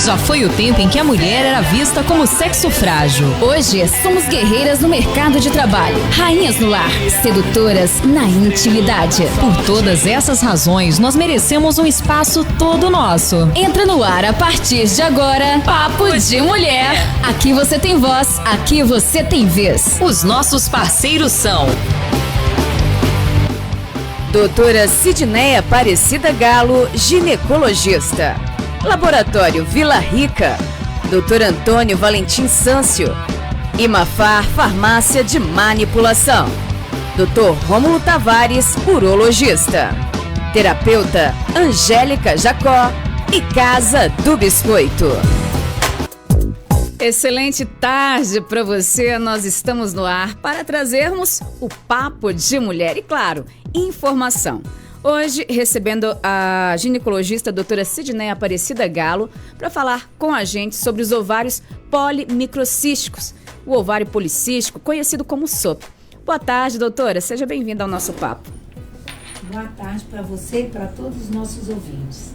Já foi o tempo em que a mulher era vista como sexo frágil. Hoje, somos guerreiras no mercado de trabalho, rainhas no lar, sedutoras na intimidade. Por todas essas razões, nós merecemos um espaço todo nosso. Entra no ar a partir de agora, Papo de Mulher. Aqui você tem voz, aqui você tem vez. Os nossos parceiros são Doutora Sidneia Aparecida Galo, ginecologista. Laboratório Vila Rica, Dr. Antônio Valentim Sâncio. Imafar Farmácia de Manipulação, Dr. Rômulo Tavares, urologista. Terapeuta Angélica Jacó e Casa do Biscoito. Excelente tarde para você, nós estamos no ar para trazermos o Papo de Mulher e, claro, informação. Hoje, recebendo a ginecologista doutora Sidneia Aparecida Galo para falar com a gente sobre os ovários polimicrocísticos, o ovário policístico, conhecido como SOP. Boa tarde, doutora. Seja bem-vinda ao nosso papo. Boa tarde para você e para todos os nossos ouvintes.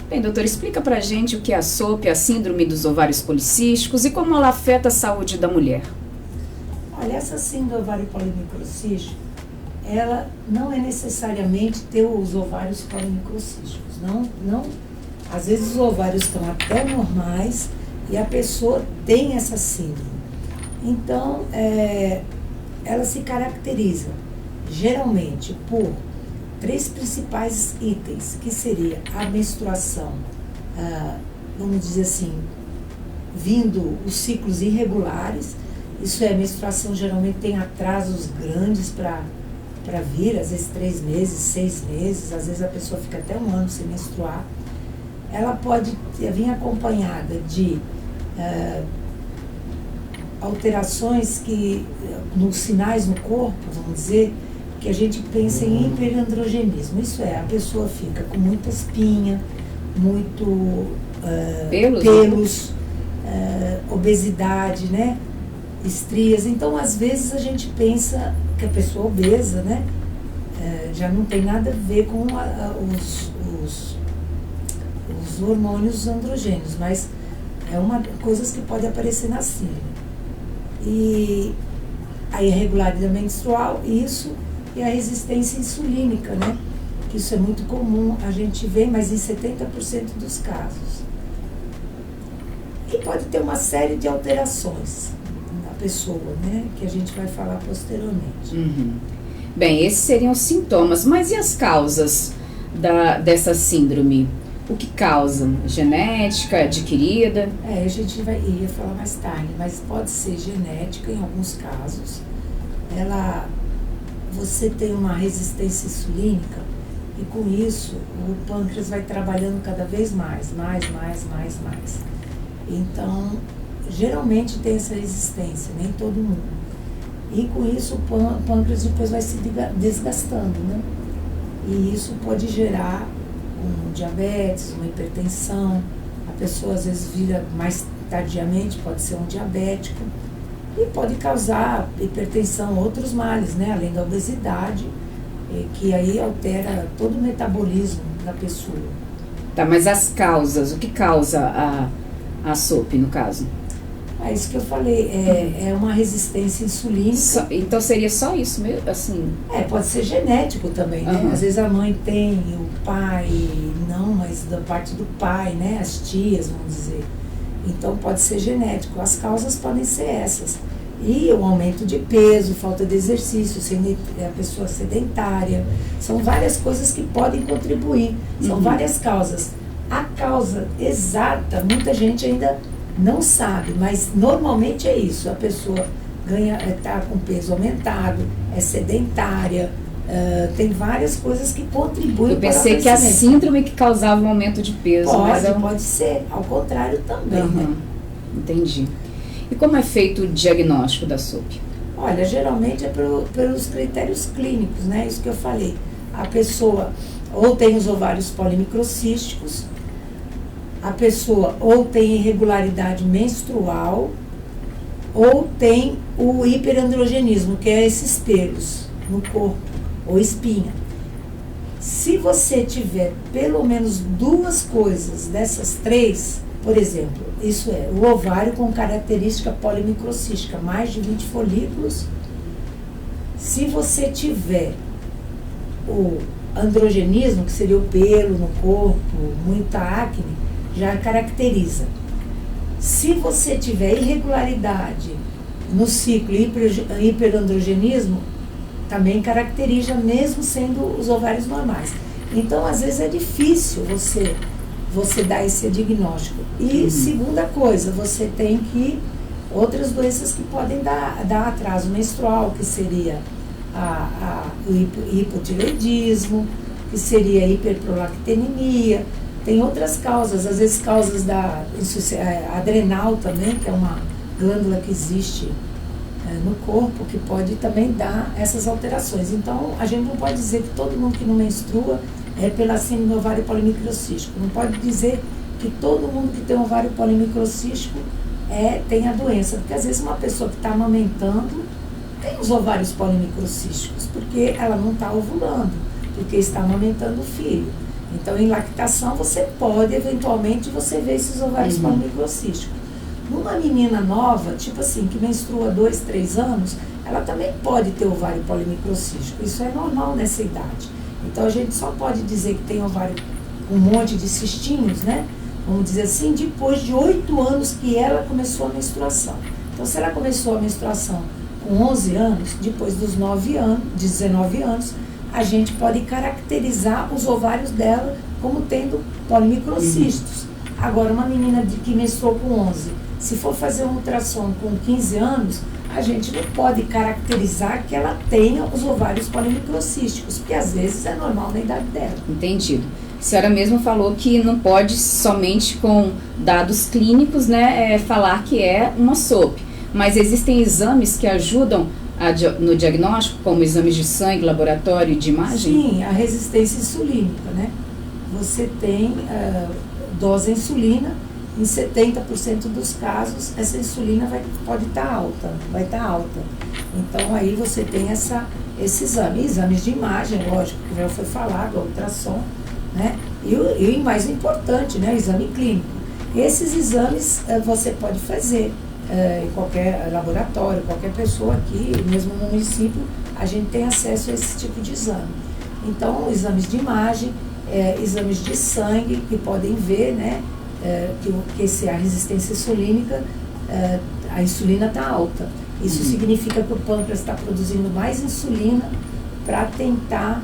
Bem, doutora, explica para a gente o que é a SOP, a síndrome dos ovários policísticos e como ela afeta a saúde da mulher. Olha, essa síndrome do ovário polimicrocístico, ela não é necessariamente ter os ovários polimicrocísticos. Não, às vezes os ovários estão até normais e a pessoa tem essa síndrome. Então, ela se caracteriza geralmente por 3 principais itens, que seria a menstruação, vamos dizer assim, vindo os ciclos irregulares. Isso é, a menstruação geralmente tem atrasos grandes para vir, às vezes 3 meses, 6 meses, às vezes a pessoa fica até 1 ano sem menstruar. Ela pode vir acompanhada de alterações nos sinais no corpo, vamos dizer, que a gente pensa em hiperandrogenismo. Isso é, a pessoa fica com muita espinha, muito pelos, obesidade, né? Estrias. Então, às vezes, a gente pensa que a pessoa obesa, né? Já não tem nada a ver com os hormônios androgênios, mas é uma coisa que pode aparecer na síndrome. E a irregularidade menstrual, isso, e a resistência insulínica, né? Que isso é muito comum, a gente vê, mas em 70% dos casos. E pode ter uma série de alterações na pessoa, né? Que a gente vai falar posteriormente. Uhum. Bem, esses seriam os sintomas, mas e as causas dessa síndrome? O que causa? Genética, adquirida? A gente ia falar mais tarde, mas pode ser genética em alguns casos. Você tem uma resistência insulínica e com isso o pâncreas vai trabalhando cada vez mais. Então, geralmente tem essa resistência, nem todo mundo. E com isso o pâncreas depois vai se desgastando, né? E isso pode gerar um diabetes, uma hipertensão. A pessoa às vezes vira mais tardiamente, pode ser um diabético. E pode causar hipertensão, outros males, né? Além da obesidade, que aí altera todo o metabolismo da pessoa. Tá, mas as causas, o que causa a SOP, no caso? É isso que eu falei, é uma resistência insulínica. Então seria só isso mesmo, assim? Pode ser genético também, né? Uhum. Às vezes a mãe tem, o pai não, mas da parte do pai, né? As tias, vamos dizer. Então pode ser genético. As causas podem ser essas. E o aumento de peso, falta de exercício, a pessoa sedentária. São várias coisas que podem contribuir. São várias causas. A causa exata, muita gente ainda não sabe, mas normalmente é isso. A pessoa está com peso aumentado, é sedentária, tem várias coisas que contribuem. Eu pensei que a síndrome que causava um aumento de peso. Pode ser, ao contrário também. Né? Entendi. E como é feito o diagnóstico da SOP? Olha, geralmente é pelos critérios clínicos, né? Isso que eu falei. A pessoa ou tem os ovários polimicrocísticos, a pessoa ou tem irregularidade menstrual, ou tem o hiperandrogenismo, que é esses pelos no corpo, ou espinha. Se você tiver pelo menos 2 coisas dessas 3, Por exemplo, isso é o ovário com característica polimicrocística, mais de 20 folículos. Se você tiver o androgenismo, que seria o pelo no corpo, muita acne, já caracteriza. Se você tiver irregularidade no ciclo hiperandrogenismo, também caracteriza, mesmo sendo os ovários normais. Então, às vezes é difícil você dar esse diagnóstico. E segunda coisa, você tem outras doenças que podem dar atraso menstrual, que seria o hipotireoidismo, que seria a hiperprolactinemia. Tem outras causas, às vezes causas da adrenal também, que é uma glândula que existe no corpo, que pode também dar essas alterações. Então, a gente não pode dizer que todo mundo que não menstrua é pela síndrome do ovário polimicrocístico. Não pode dizer que todo mundo que tem ovário polimicrocístico tem a doença, porque às vezes uma pessoa que está amamentando tem os ovários polimicrocísticos, porque ela não está ovulando, porque está amamentando o filho. Então, em lactação, você pode, eventualmente, você ver esses ovários polimicrocísticos. Numa menina nova, tipo assim, que menstrua 2, 3 anos, ela também pode ter ovário polimicrocístico. Isso é normal nessa idade. Então, a gente só pode dizer que tem ovário com um monte de cistinhos, né? Vamos dizer assim, depois de 8 anos que ela começou a menstruação. Então, se ela começou a menstruação com 11 anos, depois dos 19 anos, a gente pode caracterizar os ovários dela como tendo polimicrocistos. Agora, uma menina que menstruou com 11, se for fazer um ultrassom com 15 anos, a gente não pode caracterizar que ela tenha os ovários polimicrocísticos, porque às vezes é normal na idade dela. Entendido. A senhora mesmo falou que não pode somente com dados clínicos, né, falar que é uma SOP, mas existem exames que ajudam no diagnóstico, como exames de sangue, laboratório e de imagem? Sim, a resistência insulínica, né? Você tem dose de insulina, em 70% dos casos, essa insulina vai estar alta. Então, aí você tem esse exame. Exames de imagem, lógico, que já foi falado, ultrassom, né? E o mais importante, né? O exame clínico. Esses exames você pode fazer em qualquer laboratório, qualquer pessoa aqui, mesmo no município, a gente tem acesso a esse tipo de exame. Então, exames de imagem, exames de sangue, que podem ver, né? Que a resistência insulínica, a insulina está alta. Isso significa que o pâncreas está produzindo mais insulina para tentar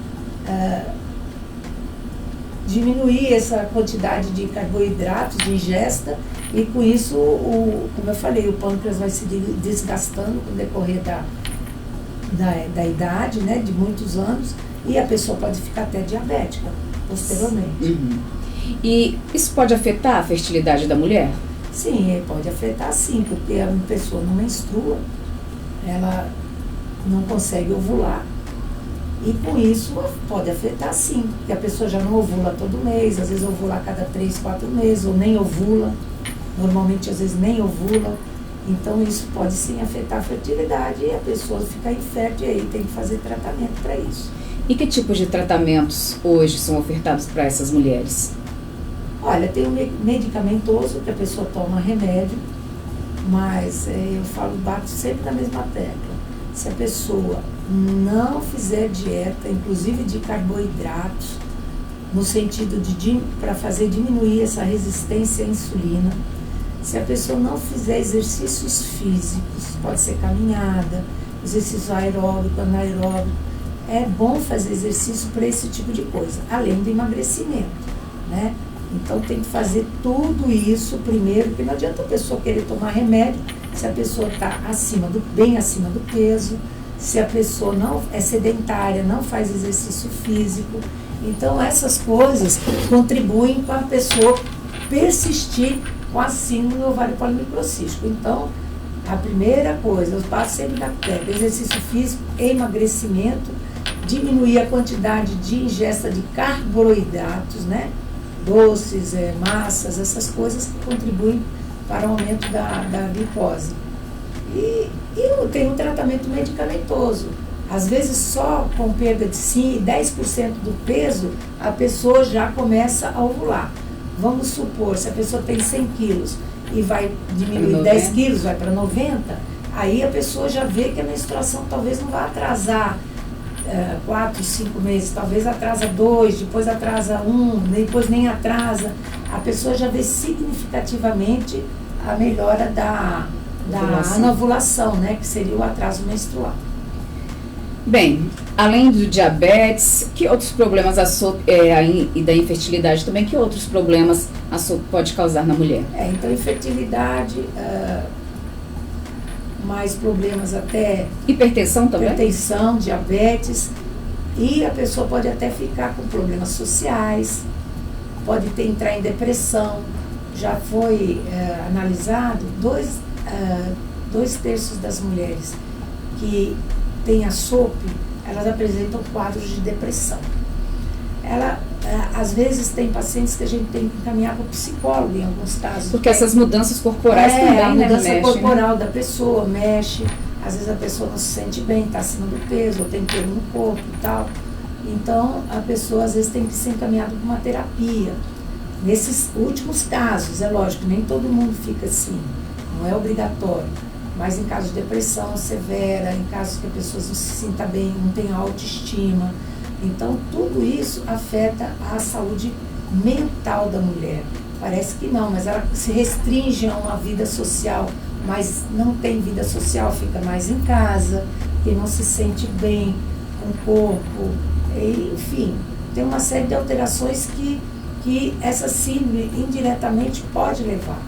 diminuir essa quantidade de carboidratos de ingesta, e com isso, como eu falei, o pâncreas vai se desgastando com o decorrer da idade, né, de muitos anos, e a pessoa pode ficar até diabética posteriormente. E isso pode afetar a fertilidade da mulher? Sim, pode afetar sim, porque a pessoa não menstrua, ela não consegue ovular, e com isso pode afetar sim, porque a pessoa já não ovula todo mês, às vezes ovula a cada 3, 4 meses, ou nem ovula, normalmente às vezes nem ovula, então isso pode sim afetar a fertilidade e a pessoa ficar infértil, e aí tem que fazer tratamento para isso. E que tipos de tratamentos hoje são ofertados para essas mulheres? Olha, tem o medicamentoso, que a pessoa toma remédio, mas eu bato sempre na mesma tecla. Se a pessoa não fizer dieta, inclusive de carboidratos, no sentido para fazer diminuir essa resistência à insulina, se a pessoa não fizer exercícios físicos, pode ser caminhada, exercício aeróbico, anaeróbico, é bom fazer exercício para esse tipo de coisa, além do emagrecimento, né? Então tem que fazer tudo isso primeiro, porque não adianta a pessoa querer tomar remédio se a pessoa está bem acima do peso, se a pessoa não é sedentária, não faz exercício físico. Então essas coisas contribuem para a pessoa persistir com a síndrome do ovário polimicrocístico. Então, a primeira coisa, eu passo sempre na tecla, exercício físico, emagrecimento, diminuir a quantidade de ingesta de carboidratos, né? Doces, massas, essas coisas que contribuem para o aumento da glicose. E tem um tratamento medicamentoso. Às vezes só com perda de 10% do peso, a pessoa já começa a ovular. Vamos supor, se a pessoa tem 100 quilos e vai diminuir Pra 10 90. quilos, vai para 90, aí a pessoa já vê que a menstruação talvez não vai atrasar 4, 5 meses, talvez atrasa 2, depois atrasa 1, depois nem atrasa. A pessoa já vê significativamente a melhora da anovulação, né, que seria o atraso menstrual. Bem, além do diabetes, que outros problemas e da infertilidade também, que outros problemas a SOP pode causar na mulher? Então, infertilidade, mais problemas até... Hipertensão também? Hipertensão, diabetes, e a pessoa pode até ficar com problemas sociais, pode entrar em depressão. Já foi analisado, 2/3 das mulheres que têm a SOP, elas apresentam quadros de depressão. Às vezes tem pacientes que a gente tem que encaminhar para o psicólogo em alguns casos. Porque essas mudanças corporais também, a mudança mexe, corporal da pessoa mexe. Às vezes a pessoa não se sente bem, está acima do peso, ou tem pelo no corpo e tal. Então, a pessoa às vezes tem que ser encaminhada para uma terapia. Nesses últimos casos, é lógico, nem todo mundo fica assim, não é obrigatório. Mas em casos de depressão severa, em casos que a pessoa não se sinta bem, não tem autoestima. Então, tudo isso afeta a saúde mental da mulher. Parece que não, mas ela se restringe a uma vida social, mas não tem vida social, fica mais em casa, e não se sente bem com o corpo. E, enfim, tem uma série de alterações que essa síndrome indiretamente pode levar,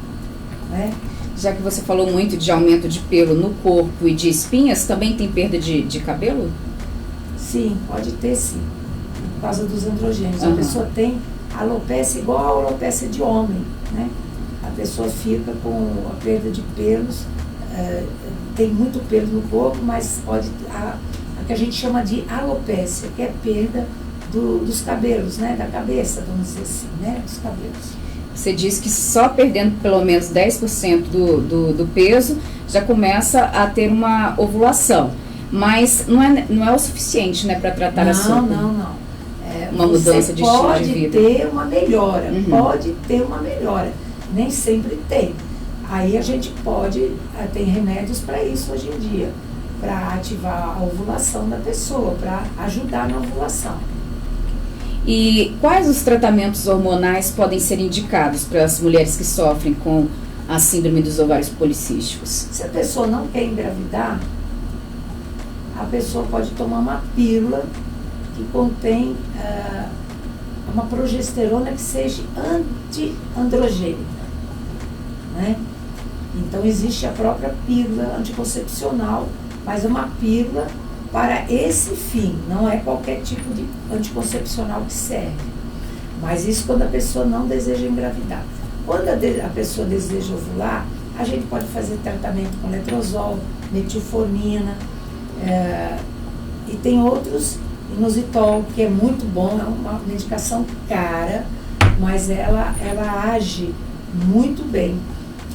né? Já que você falou muito de aumento de pelo no corpo e de espinhas, também tem perda de cabelo? Sim, pode ter sim, por causa dos androgênios. Uhum. A pessoa tem alopecia igual a alopecia de homem, né? A pessoa fica com a perda de pelos, tem muito pelo no corpo, mas pode a que a gente chama de alopecia, que é perda dos cabelos, né? Da cabeça, vamos dizer assim, né? Dos cabelos. Você diz que só perdendo pelo menos 10% do peso já começa a ter uma ovulação. Mas não é o suficiente, né, para tratar a SOP? Não. Uma mudança de estilo de vida. Pode ter uma melhora, Uhum. Nem sempre tem. Aí a gente tem remédios para isso hoje em dia, para ativar a ovulação da pessoa, para ajudar na ovulação. E quais os tratamentos hormonais podem ser indicados para as mulheres que sofrem com a síndrome dos ovários policísticos? Se a pessoa não quer engravidar, a pessoa pode tomar uma pílula que contém uma progesterona que seja anti-androgênica, né? Então existe a própria pílula anticoncepcional, mas é uma pílula para esse fim, não é qualquer tipo de anticoncepcional que serve. Mas isso quando a pessoa não deseja engravidar. Quando a pessoa deseja ovular, a gente pode fazer tratamento com letrozol, metilformina, e tem outros, inositol, que é muito bom, é uma medicação cara, mas ela age muito bem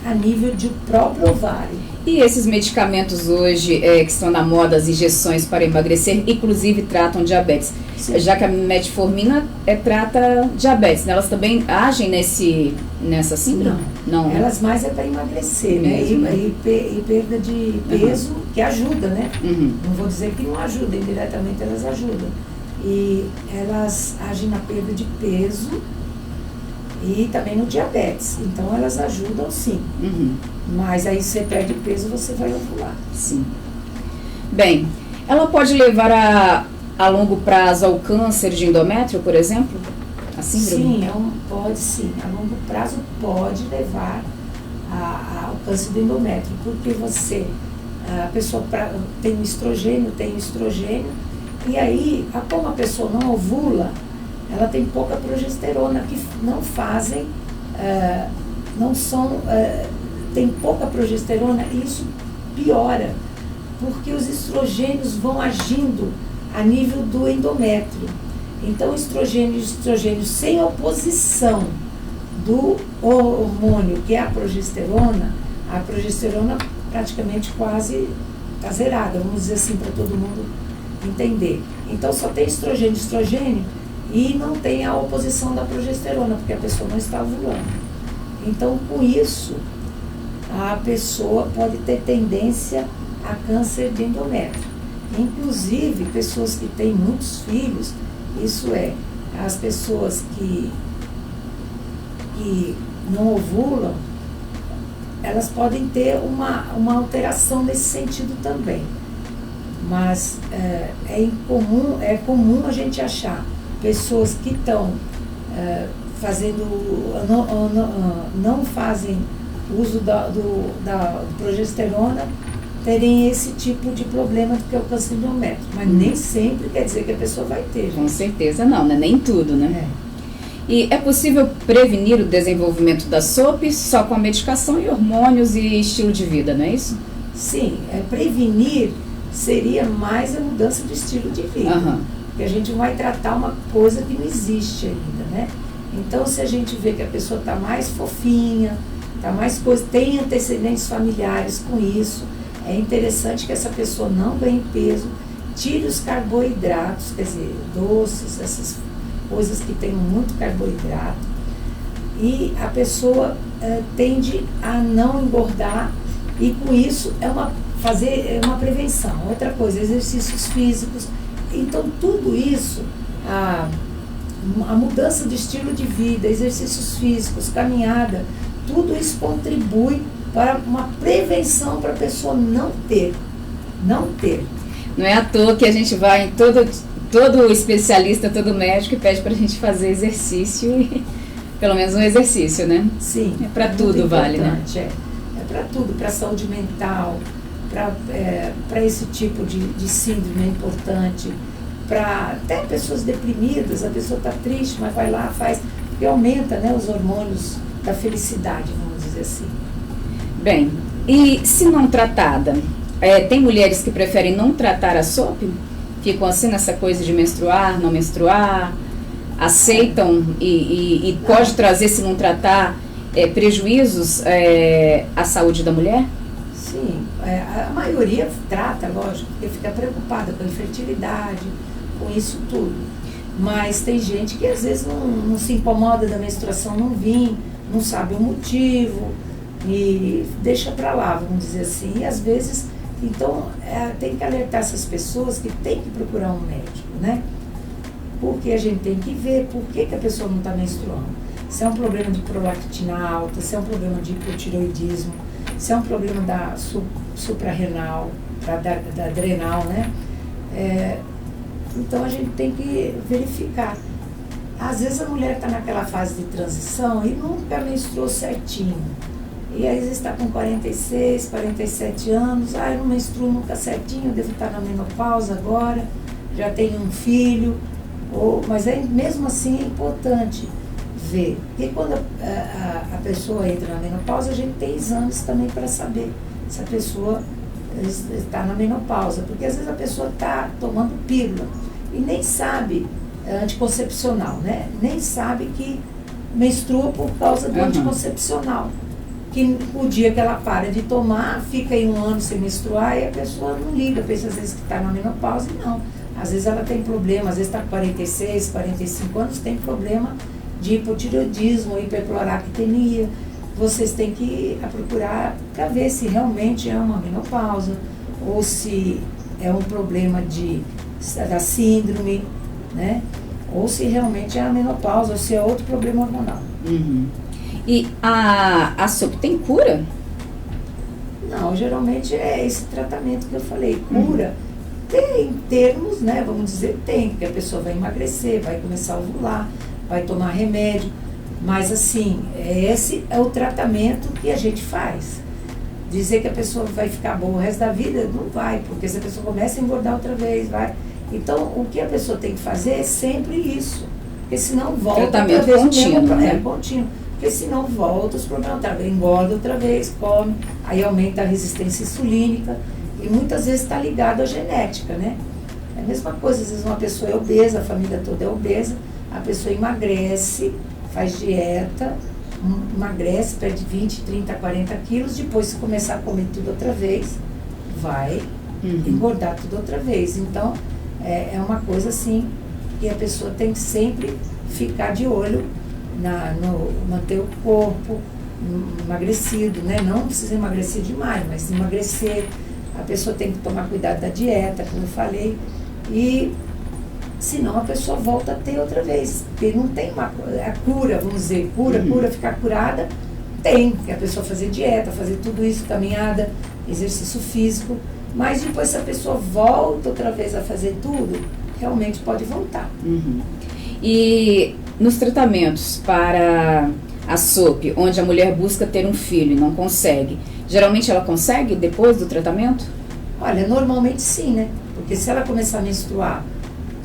a nível de próprio ovário. E esses medicamentos hoje que estão na moda, as injeções para emagrecer, inclusive tratam diabetes. Sim. Já que a metformina trata diabetes, né? Elas também agem nessa síndrome? Não. Elas mais é para emagrecer, mesmo, né? E perda de peso, que ajuda, né? Uhum. Não vou dizer que não ajuda, indiretamente elas ajudam. E elas agem na perda de peso e também no diabetes. Então elas ajudam sim. Uhum. Mas aí se você perde peso, você vai ovular. Sim. Bem, ela pode levar a longo prazo ao câncer de endométrio, por exemplo? A síndrome? Sim, pode sim. A longo prazo pode levar ao câncer do endométrio, porque a pessoa tem estrogênio, e aí, como a pessoa não ovula, ela tem pouca progesterona, que tem pouca progesterona, e isso piora, porque os estrogênios vão agindo a nível do endométrio. Então, estrogênio sem oposição do hormônio, que é a progesterona praticamente quase está zerada, vamos dizer assim, para todo mundo entender. Então, só tem estrogênio, e não tem a oposição da progesterona, porque a pessoa não está ovulando. Então, com isso, a pessoa pode ter tendência a câncer de endométrio. Inclusive, pessoas que têm muitos filhos, isso é, as pessoas que não ovulam, elas podem ter uma alteração nesse sentido também. Mas é comum a gente achar pessoas que estão não fazem uso da progesterona terem esse tipo de problema que é o câncer de endométrio. Mas nem sempre quer dizer que a pessoa vai ter, gente. Com certeza não, né? Nem tudo, né? E é possível prevenir o desenvolvimento da SOP só com a medicação e hormônios e estilo de vida, não é isso? Sim, prevenir seria mais a mudança de estilo de vida. Uhum. Porque a gente vai tratar uma coisa que não existe ainda, né? Então, se a gente vê que a pessoa está mais fofinha, tá mais coisa, tem antecedentes familiares com isso, é interessante que essa pessoa não ganhe peso, tire os carboidratos, quer dizer, doces, essas coisas que tem muito carboidrato, e a pessoa tende a não engordar, e com isso fazer uma prevenção. Outra coisa, exercícios físicos. Então, tudo isso, a mudança de estilo de vida, exercícios físicos, caminhada, tudo isso contribui para uma prevenção para a pessoa não ter. Não é à toa que a gente vai em todo especialista, todo médico e pede para a gente fazer exercício, pelo menos um exercício, né? Sim. É para tudo, vale, né? É para tudo, para a saúde mental, para esse tipo de síndrome é importante, para até pessoas deprimidas, a pessoa está triste, mas vai lá, faz, e aumenta, né, os hormônios da felicidade, vamos dizer assim. Bem, e se não tratada, tem mulheres que preferem não tratar a SOP? Ficam assim nessa coisa de menstruar, não menstruar, aceitam e pode trazer, se não tratar, prejuízos à saúde da mulher? Sim, a maioria trata, lógico, porque fica preocupada com a infertilidade, com isso tudo. Mas tem gente que às vezes não se incomoda da menstruação não vir, não sabe o motivo e deixa pra lá, vamos dizer assim. E às vezes, então, tem que alertar essas pessoas que tem que procurar um médico, né? Porque a gente tem que ver por que a pessoa não está menstruando. Se é um problema de prolactina alta, se é um problema de hipotireoidismo, se é um problema da suprarrenal, da adrenal, né? Então a gente tem que verificar. Às vezes a mulher está naquela fase de transição e nunca menstruou certinho. E às vezes está com 46, 47 anos, eu não menstruo nunca certinho, devo estar na menopausa agora, já tenho um filho, mas mesmo assim é importante ver. Porque quando a pessoa entra na menopausa, a gente tem exames também para saber se a pessoa está na menopausa. Porque às vezes a pessoa está tomando pílula e nem sabe, anticoncepcional, né? Nem sabe que menstrua por causa do anticoncepcional. Que o dia que ela para de tomar, fica aí um ano sem menstruar e a pessoa não liga, pensa às vezes que está na menopausa e não. Às vezes ela tem problema, às vezes está com 46, 45 anos, tem problema de hipotireoidismo, hipercloractenia. Vocês têm que procurar para ver se realmente é uma menopausa ou se é um problema da síndrome, né? Ou se realmente é a menopausa ou se é outro problema hormonal. Uhum. E a SOP tem cura? Não, geralmente é esse tratamento que eu falei. Cura tem termos, né? Vamos dizer, tem, porque a pessoa vai emagrecer, vai começar a ovular, vai tomar remédio. Mas assim, esse é o tratamento que a gente faz. Dizer que a pessoa vai ficar boa o resto da vida, não vai, porque se a pessoa começa a engordar outra vez, vai. Então, o que a pessoa tem que fazer é sempre isso. Porque senão volta tratamento outra vez contínuo, né? Contínuo. Porque senão volta os problemas outra vez, engorda outra vez, come, aí aumenta a resistência insulínica. E muitas vezes está ligado à genética, né? É a mesma coisa, às vezes uma pessoa é obesa, a família toda é obesa, a pessoa emagrece, faz dieta, emagrece, perde 20, 30, 40 quilos, depois se começar a comer tudo outra vez, vai engordar tudo outra vez. Então, é uma coisa assim e a pessoa tem que sempre ficar de olho no manter o corpo emagrecido, né? Não precisa emagrecer demais, mas emagrecer, a pessoa tem que tomar cuidado da dieta, como eu falei, e senão a pessoa volta a ter outra vez, porque não tem a cura, vamos dizer, cura, ficar curada, tem que a pessoa fazer dieta, fazer tudo isso, caminhada, exercício físico, mas depois se a pessoa volta outra vez a fazer tudo, realmente pode voltar. E nos tratamentos para a SOP, onde a mulher busca ter um filho e não consegue, geralmente ela consegue depois do tratamento? Olha, normalmente sim, né? Porque se ela começar a menstruar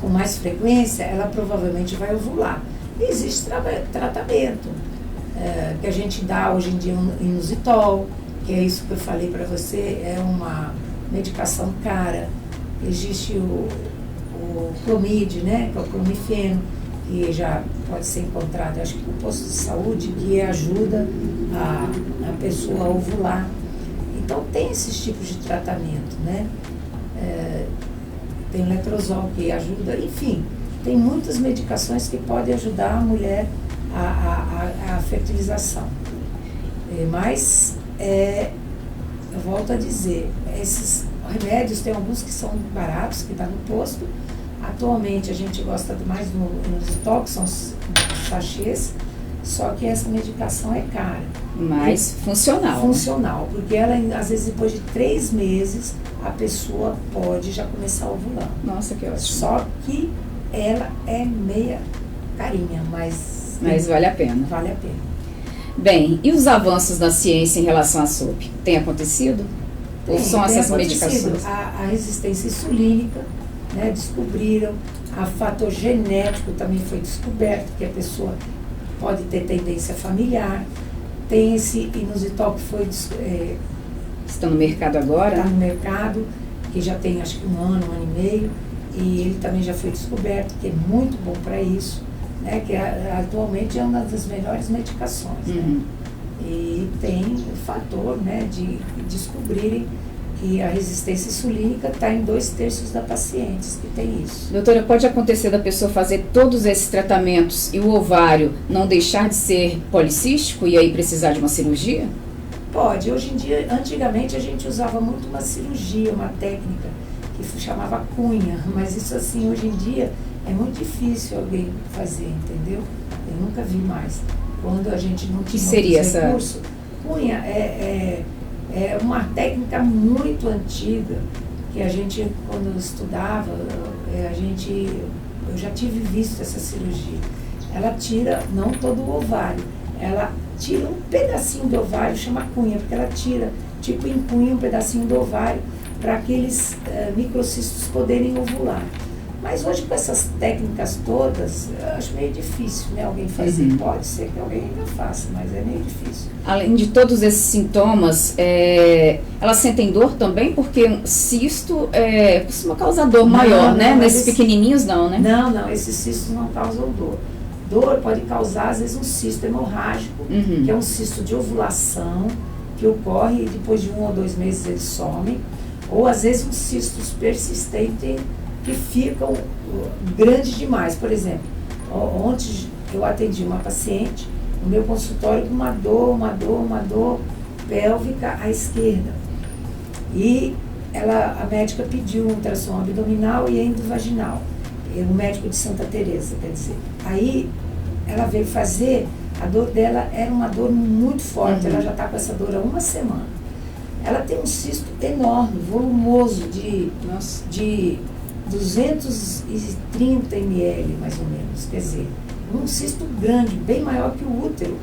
com mais frequência, ela provavelmente vai ovular. E existe tratamento que a gente dá hoje em dia, um inositol, que é isso que eu falei para você, é uma medicação cara. Existe o Clomid, né, que é o clomifeno, que já pode ser encontrado, acho que no posto de saúde, que ajuda a pessoa a ovular. Então tem esses tipos de tratamento, né? Tem o letrozol que ajuda, enfim, tem muitas medicações que podem ajudar a mulher a fertilização. Mas, eu volto a dizer, esses remédios, tem alguns que são baratos, que dá no posto. Atualmente a gente gosta mais nos estoques, são os sachês, só que essa medicação é cara. Mas funcional. Funcional, porque ela, às vezes, depois de 3 meses, a pessoa pode já começar a ovular. Nossa, que ótimo. Só que ela é meia carinha, mas vale a pena. Vale a pena. Bem, e os avanços da ciência em relação à SOP? Tem acontecido? Ou são essas medicações? A resistência insulínica, né, descobriram, a fator genético também foi descoberto, que a pessoa pode ter tendência familiar. Tem esse inositol que foi... Está no mercado agora? Está no mercado, que já tem acho que um ano e meio, e ele também já foi descoberto, que é muito bom para isso, né, que atualmente é uma das melhores medicações. Né? E tem o fator, né, de descobrirem que a resistência insulínica está em 2/3 das pacientes que tem isso. Doutora, pode acontecer da pessoa fazer todos esses tratamentos e o ovário não deixar de ser policístico e aí precisar de uma cirurgia? Pode. Hoje em dia, antigamente a gente usava muito uma cirurgia, uma técnica que se chamava cunha, mas isso assim, hoje em dia é muito difícil alguém fazer, entendeu? Eu nunca vi mais. Quando a gente não tinha recurso, cunha é uma técnica muito antiga, que a gente, quando estudava, eu já tive visto essa cirurgia. Ela tira, não todo o ovário, ela tira um pedacinho do ovário, chama cunha, porque ela tira, tipo empunha um pedacinho do ovário, para aqueles microcistos poderem ovular. Mas hoje, com essas técnicas todas, eu acho meio difícil, né, alguém fazer. Pode ser que alguém ainda faça, mas é meio difícil. Além de todos esses sintomas, elas sentem dor também? Porque um cisto costuma causar dor maior, né? Nesses pequenininhos não, né? Não, esses cistos não causam dor. Dor pode causar, às vezes, um cisto hemorrágico, que é um cisto de ovulação, que ocorre e depois de 1 ou 2 meses eles somem. Ou, às vezes, uns cistos persistentes que ficam grandes demais. Por exemplo, ontem eu atendi uma paciente no meu consultório com uma dor pélvica à esquerda. E a médica pediu um ultrassom abdominal e endovaginal. O médico de Santa Teresa, quer dizer. Aí ela veio fazer, a dor dela era uma dor muito forte, ela já está com essa dor há 1 semana. Ela tem um cisto enorme, volumoso, de 230 ml, mais ou menos, quer dizer, um cisto grande, bem maior que o útero.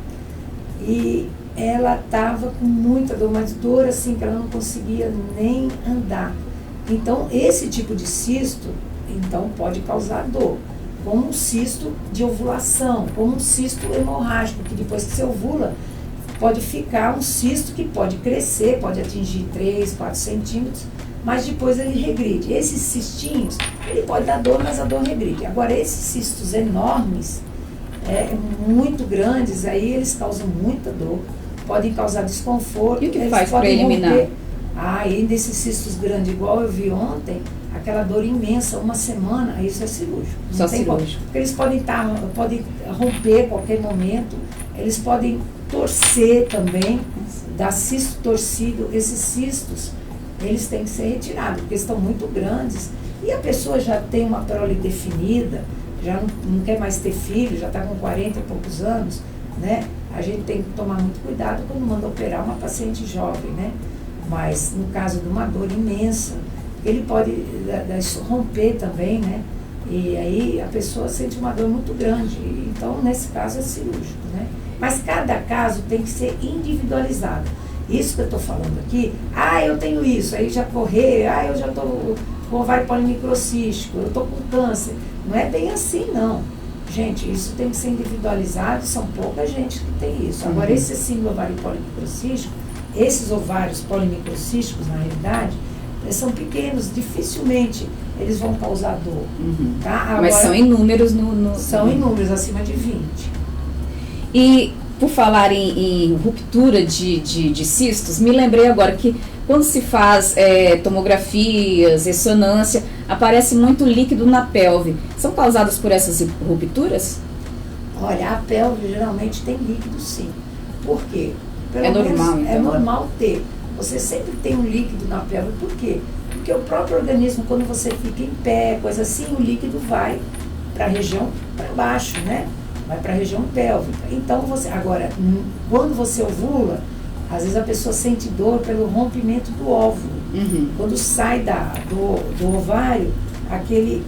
E ela estava com muita dor, mas dor assim, que ela não conseguia nem andar. Então, esse tipo de cisto, então, pode causar dor, como um cisto de ovulação, como um cisto hemorrágico, que depois que você ovula, pode ficar um cisto que pode crescer, pode atingir 3, 4 centímetros, mas depois ele regride. Esses cistinhos, ele pode dar dor, mas a dor regride. Agora, esses cistos enormes, muito grandes, aí eles causam muita dor, podem causar desconforto. E o que faz para eliminar? E desses cistos grandes, igual eu vi ontem, aquela dor imensa, uma semana, isso é cirúrgico. Só cirúrgico. Porque eles podem romper a qualquer momento, eles podem torcer também, dar cisto torcido. Esses cistos, eles têm que ser retirados, porque estão muito grandes. E a pessoa já tem uma prole definida, já não quer mais ter filho, já está com 40 e poucos anos, né? A gente tem que tomar muito cuidado quando manda operar uma paciente jovem, né? Mas no caso de uma dor imensa, ele pode romper também, né? E aí a pessoa sente uma dor muito grande. Então, nesse caso, é cirúrgico, né? Mas cada caso tem que ser individualizado. Isso que eu estou falando aqui, eu tenho isso, aí já correr, eu já estou com ovário polimicrocístico, eu estou com câncer. Não é bem assim, não. Gente, isso tem que ser individualizado, são pouca gente que tem isso. Agora, esse síndrome ovário polimicrocístico, esses ovários polimicrocísticos, na realidade, são pequenos, dificilmente eles vão causar dor. Tá? Agora, mas são inúmeros são inúmeros, acima de 20. E por falar em ruptura de cistos, me lembrei agora que quando se faz tomografias, ressonância, aparece muito líquido na pelve. São causadas por essas rupturas? Olha, a pelve geralmente tem líquido, sim. Por quê? Normal, então? É normal ter. Você sempre tem um líquido na pelve. Por quê? Porque o próprio organismo, quando você fica em pé, coisa assim, o líquido vai para a região para baixo, né? Vai para a região pélvica. Então, agora, quando você ovula, às vezes a pessoa sente dor pelo rompimento do óvulo. Quando sai do ovário, aquele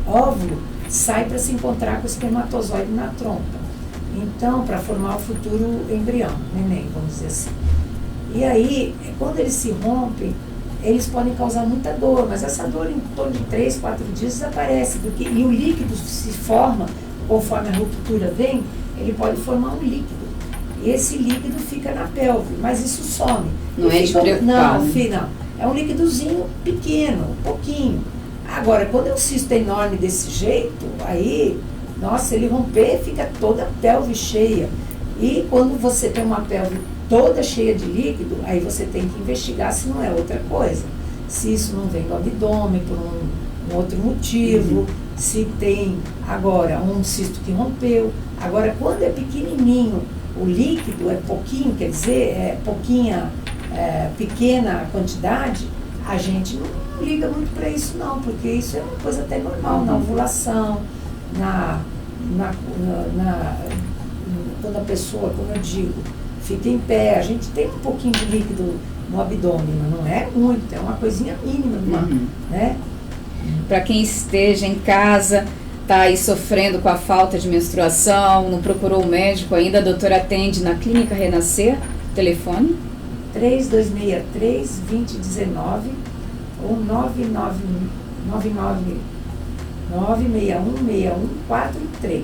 óvulo sai para se encontrar com o espermatozoide na trompa. Então, para formar o futuro embrião, neném, vamos dizer assim. E aí, quando eles se rompem, eles podem causar muita dor, mas essa dor em torno de 3, 4 dias desaparece, e o líquido se forma, conforme a ruptura vem, ele pode formar um líquido. E esse líquido fica na pelve, mas isso some. Não é de preocupar. Não. É um líquidozinho pequeno, um pouquinho. Agora, quando é um cisto enorme desse jeito, aí, nossa, ele romper, fica toda a pelve cheia. E quando você tem uma pelve toda cheia de líquido, aí você tem que investigar se não é outra coisa. Se isso não vem do abdômen, por um outro motivo, se tem, agora, um cisto que rompeu. Agora, quando é pequenininho, o líquido é pouquinho, quer dizer, pequena quantidade, a gente não liga muito para isso não, porque isso é uma coisa até normal, na ovulação, quando a pessoa, como eu digo, fica em pé, a gente tem um pouquinho de líquido no abdômen, mas não é muito, é uma coisinha mínima, né? Para quem esteja em casa, está aí sofrendo com a falta de menstruação, não procurou o médico ainda, a doutora atende na Clínica Renascer, telefone? 3263-2019 ou 9616143.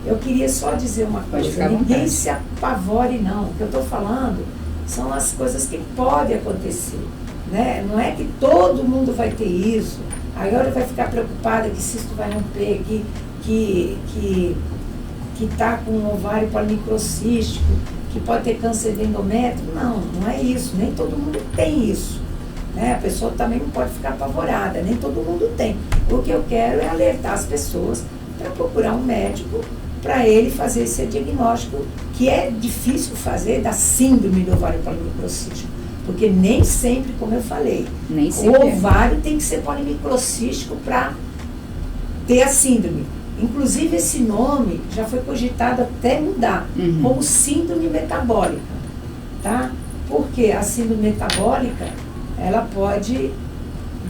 Eu queria só dizer uma coisa, ninguém se apavore não, o que eu estou falando são as coisas que podem acontecer, né? Não é que todo mundo vai ter isso, agora vai ficar preocupada que cisto vai romper, que está com um ovário polimicrocístico, que pode ter câncer de endométrio. Não é isso, nem todo mundo tem isso, né? A pessoa também não pode ficar apavorada, nem todo mundo tem. O que eu quero é alertar as pessoas para procurar um médico, para ele fazer esse diagnóstico, que é difícil fazer, da síndrome do ovário polimicrocístico, porque nem sempre, como eu falei, o ovário tem que ser polimicrocístico para ter a síndrome. Inclusive, esse nome já foi cogitado até mudar, como síndrome metabólica, tá? Porque a síndrome metabólica, ela pode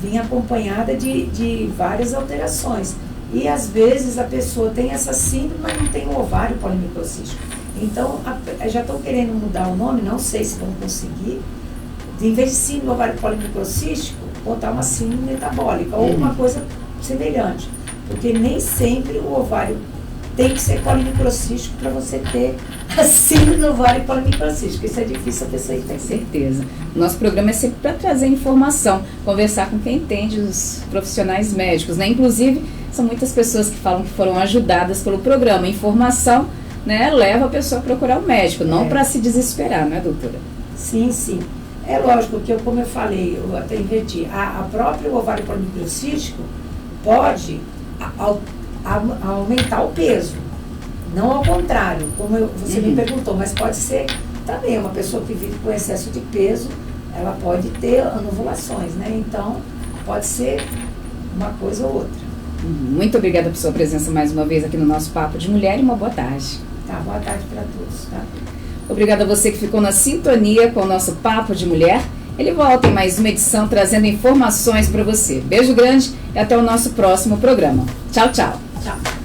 vir acompanhada de várias alterações. E às vezes a pessoa tem essa síndrome, mas não tem o ovário polimicrocístico. Então, já estão querendo mudar o nome, não sei se vão conseguir, em vez de síndrome ovário polimicrocístico, botar uma síndrome metabólica, ou uma coisa semelhante. Porque nem sempre o ovário tem que ser polimicrocístico para você ter a síndrome do ovário polimicrocístico. Isso é difícil a pessoa entender. Certeza. O nosso programa é sempre para trazer informação, conversar com quem entende, os profissionais médicos, né? Inclusive, são muitas pessoas que falam que foram ajudadas pelo programa. Informação, né, leva a pessoa a procurar o médico, não para se desesperar, né, doutora? Sim, sim. É lógico que, como eu falei, eu até inverti, a própria ovário polimicrocístico pode aumentar o peso. Não ao contrário, como você me perguntou, mas pode ser também uma pessoa que vive com excesso de peso, ela pode ter anovulações, né? Então, pode ser uma coisa ou outra. Muito obrigada por sua presença mais uma vez aqui no nosso Papo de Mulher e uma boa tarde. Tá, boa tarde para todos, tá? Obrigada a você que ficou na sintonia com o nosso Papo de Mulher. Ele volta em mais uma edição trazendo informações para você. Beijo grande e até o nosso próximo programa. Tchau, tchau. Tchau.